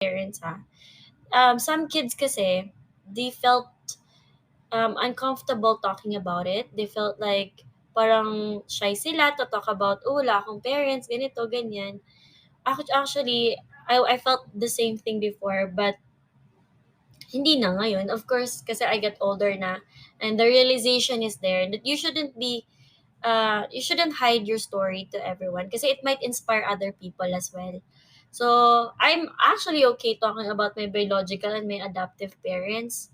parents, ha. Some kids kasi, they felt uncomfortable talking about it. They felt like parang shy sila to talk about, oh, wala akong parents, ganito, ganyan. Actually, I felt the same thing before, but hindi na ngayon. Of course, kasi I get older na, and the realization is there that you shouldn't hide your story to everyone kasi it might inspire other people as well. So, I'm actually okay talking about my biological and my adoptive parents.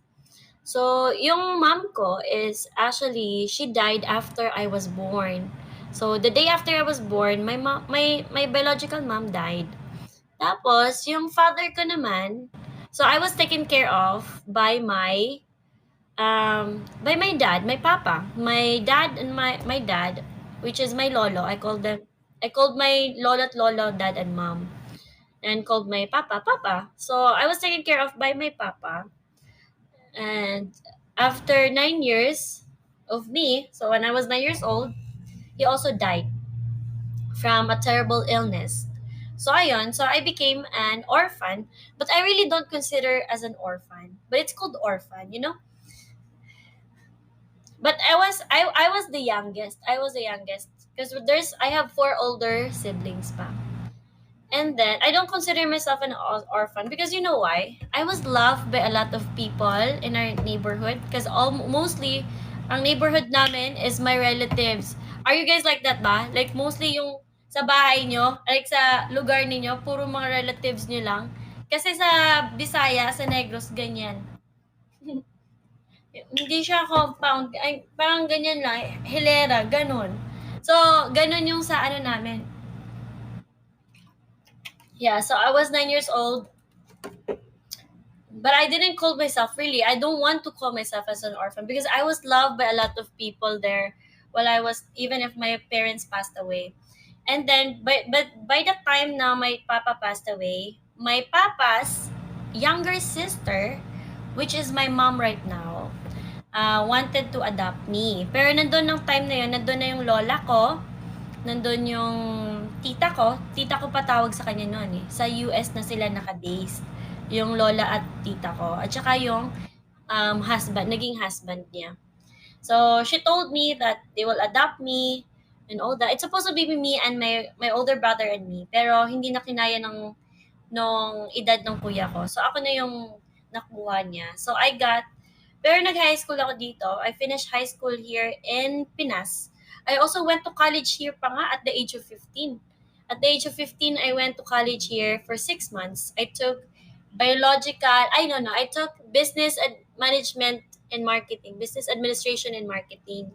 So, yung mom ko is actually, she died after I was born. So, the day after I was born, my biological mom died. Tapos, yung father ko naman, so I was taken care of by my dad, my papa. My dad and my dad, which is my lolo. I called my lolo at lolo dad and mom, and called my papa papa. So I was taken care of by my papa. And after 9 years of me, so when I was 9 years old, he also died from a terrible illness. So ayun, so I became an orphan, but I really don't consider as an orphan. But it's called orphan, you know? But I was the youngest. I was the youngest because I have four older siblings pa. And then I don't consider myself an orphan because you know why? I was loved by a lot of people in our neighborhood because all mostly ang neighborhood namin is my relatives. Are you guys like that ba? Like mostly yung sa bahay nyo, like sa lugar ninyo, puro mga relatives nyo lang. Kasi sa Bisaya, sa Negros, ganyan. Hindi siya compound, ay, parang ganyan lang, hilera, ganun. So, ganun yung sa ano namin. Yeah, so I was 9 years old, but I didn't call myself really. I don't want to call myself as an orphan because I was loved by a lot of people there while I was, even if my parents passed away. And then, but by the time now my papa passed away, my papa's younger sister, which is my mom right now, wanted to adopt me. Pero nandun ng time na yun, nandun na yung lola ko, nandun yung tita ko pa tawag sa kanya noon eh. Sa US na sila naka-base. Yung lola at tita ko. At saka yung naging husband niya. So, she told me that they will adopt me and all that. It's supposed to be me and my older brother and me. Pero hindi na kinaya nung edad ng kuya ko. So, ako na yung nakuha niya. So, pero nag-high school ako dito. I finished high school here in Pinas. I also went to college here pa nga at the age of 15. At the age of 15, I went to college here for 6 months. I took I took management and marketing, business administration and marketing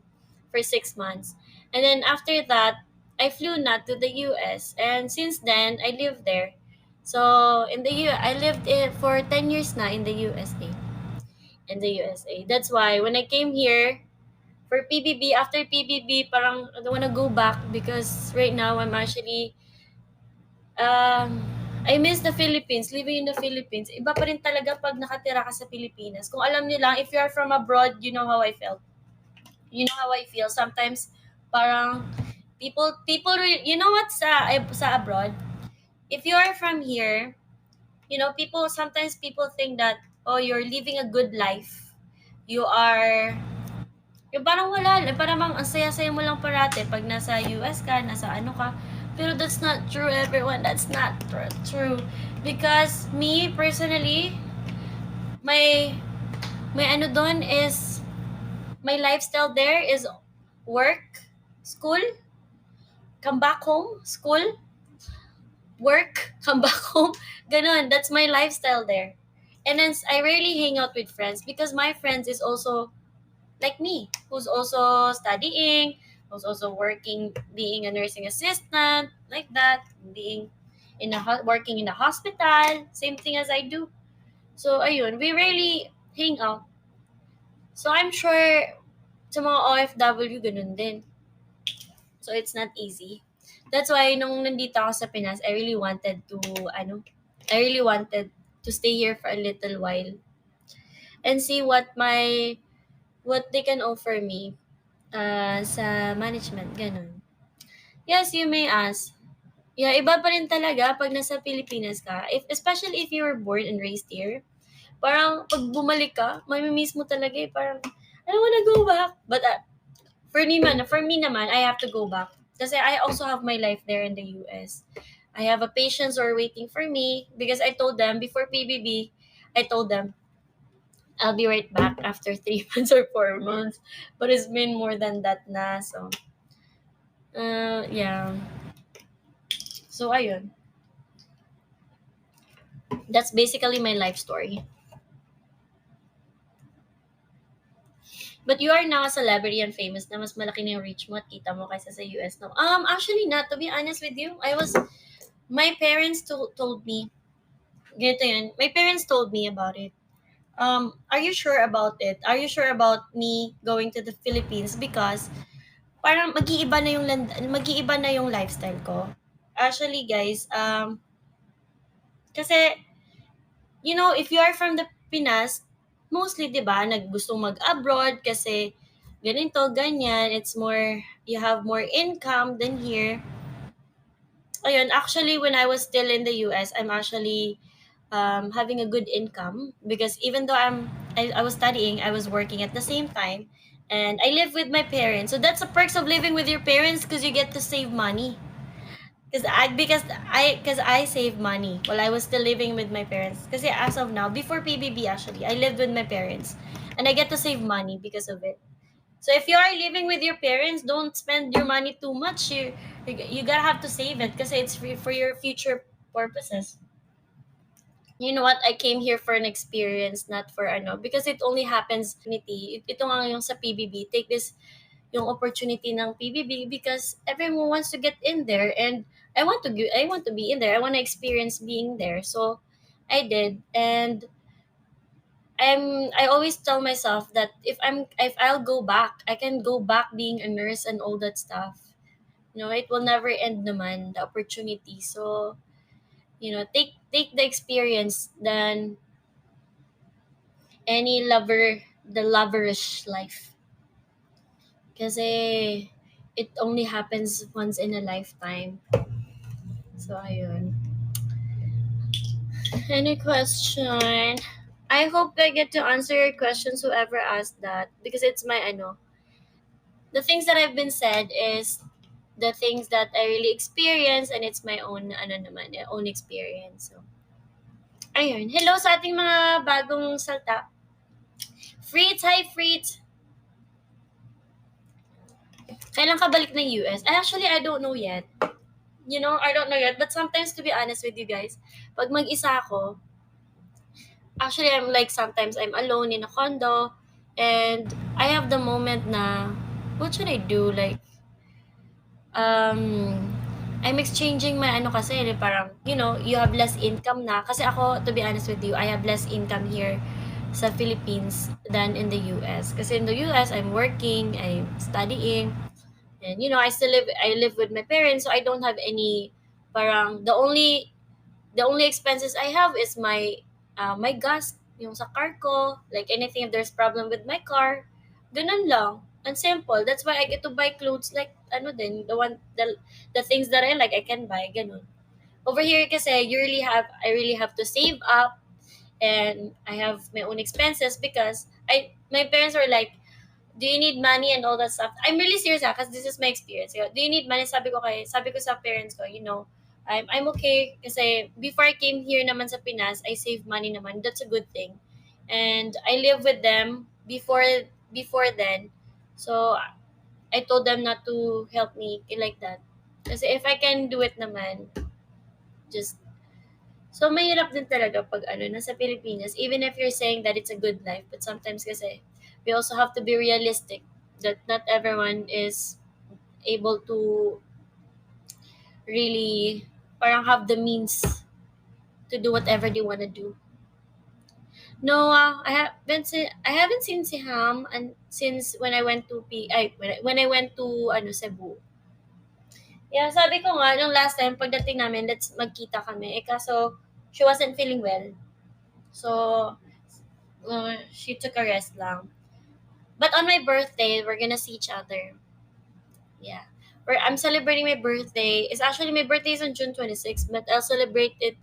for 6 months. And then after that, I flew not to the US. And since then, I lived there. So I lived for 10 years na in the USA. In the USA. That's why when I came here for PBB, after PBB, parang I don't wanna go back because right now I'm actually I miss the Philippines, living in the Philippines. Iba pa rin talaga pag nakatira ka sa Pilipinas. Kung alam niyo lang, if you are from abroad, you know how I felt. You know how I feel. Sometimes, parang, you know what, sa abroad? If you are from here, you know, sometimes people think that, oh, you're living a good life. Yung parang wala, parang ang saya-saya mo lang parate pag nasa US ka, nasa ano ka. Pero that's not true, everyone. That's not true. Because me, personally, my, my ano doon is, my lifestyle there is work, school, come back home, school, work, come back home. Ganon, that's my lifestyle there. And then I rarely hang out with friends because my friends is also like me, who's also studying, who's also working, being a nursing assistant, like that, being working in a hospital, same thing as I do. So ayun, we rarely hang out. So I'm sure sa mga OFW ganun din. So it's not easy. That's why nung nandito ako sa Pinas, I really wanted to stay here for a little while and see what they can offer me sa management, ganun. Yes, you may ask, Yeah, iba pa rin talaga pag nasa Pilipinas ka. Especially if you were born and raised here. Parang pag bumalik ka, mamimiss mo talaga eh. Parang, I don't wanna go back. But for me naman, I have to go back. Kasi I also have my life there in the US. I have a patients who are waiting for me because I told them before PBB, I told them I'll be right back after 3 months or 4 months. But it's been more than that na. So, yeah. So, ayun. That's basically my life story. But you are now a celebrity and famous na mas malaki na yung reach mo at kita mo kaysa sa US, no? Actually not. To be honest with you, my parents told me, ganito yun, my parents told me about it. Are you sure about it? Are you sure about me going to the Philippines? Because parang mag-iiba na yung lifestyle ko. Actually, guys, kasi, if you are from the Pinas, mostly, di ba, naggustong mag-abroad kasi ganito, ganyan, it's more, you have more income than here. Ayun, actually, when I was still in the US, I'm actually having a good income because even though I was studying, I was working at the same time, and I live with my parents. So that's the perks of living with your parents because you get to save money. Because I save money while I was still living with my parents. Because as of now, before PBB actually, I lived with my parents, and I get to save money because of it. So if you are living with your parents, don't spend your money too much. You gotta have to save it because it's free for your future purposes. You know what? I came here for an experience, not for ano, because it only happens opportunity. Ito nga yung sa PBB. Take this yung opportunity ng PBB because everyone wants to get in there, and I want to be in there. I want to experience being there. So I did, and I always tell myself that if I'll go back, I can go back being a nurse and all that stuff. It will never end naman the opportunity. So, take the experience than any the loverish life. Kasi it only happens once in a lifetime. So, ayun. Any question? I hope I get to answer your questions, whoever asked that, because it's my ano. The things that I've been said is the things that I really experience, and it's my own ano naman, own experience. So, ayun. Hello sa ating mga bagong salta. Fritz, hi Fritz. Kailan ka balik ng US? Actually, I don't know yet. I don't know yet. But sometimes, to be honest with you guys, pag mag-isa ako, actually, sometimes I'm alone in a condo, and I have the moment na, what should I do? Um, I'm exchanging my ano kasi, parang, you have less income na. Kasi ako, to be honest with you, I have less income here sa Philippines than in the US. Kasi in the US, I'm working, I'm studying, and I live with my parents, so I don't have any, parang, the only expenses I have is my gas, yung sa car ko, like anything if there's problem with my car, ganun lang. And simple. That's why I get to buy clothes like ano din, the things that I like I can buy, ganun. Over here kasi I really have to save up, and I have my own expenses because my parents were like, do you need money and all that stuff? I'm really serious because this is my experience. Do you need money? Sabi ko sa parents ko, I'm okay kasi before I came here naman sa Pinas, I save money naman. That's a good thing. And I live with them before then. So I told them not to help me like that. Kasi if I can do it naman, just so mahirap din talaga pag nasa Pilipinas, even if you're saying that it's a good life, but sometimes kasi we also have to be realistic that not everyone is able to really parang have the means to do whatever they want to do. No, I haven't seen si Ham and since when I went to when I went to Cebu. Yeah, sabi ko nga nung last time pagdating namin, let's magkita kami. Kaso she wasn't feeling well. So she took a rest lang. But on my birthday, we're gonna see each other. Yeah. where I'm celebrating my birthday. It's actually my birthday is on June 26th, but I'll celebrate it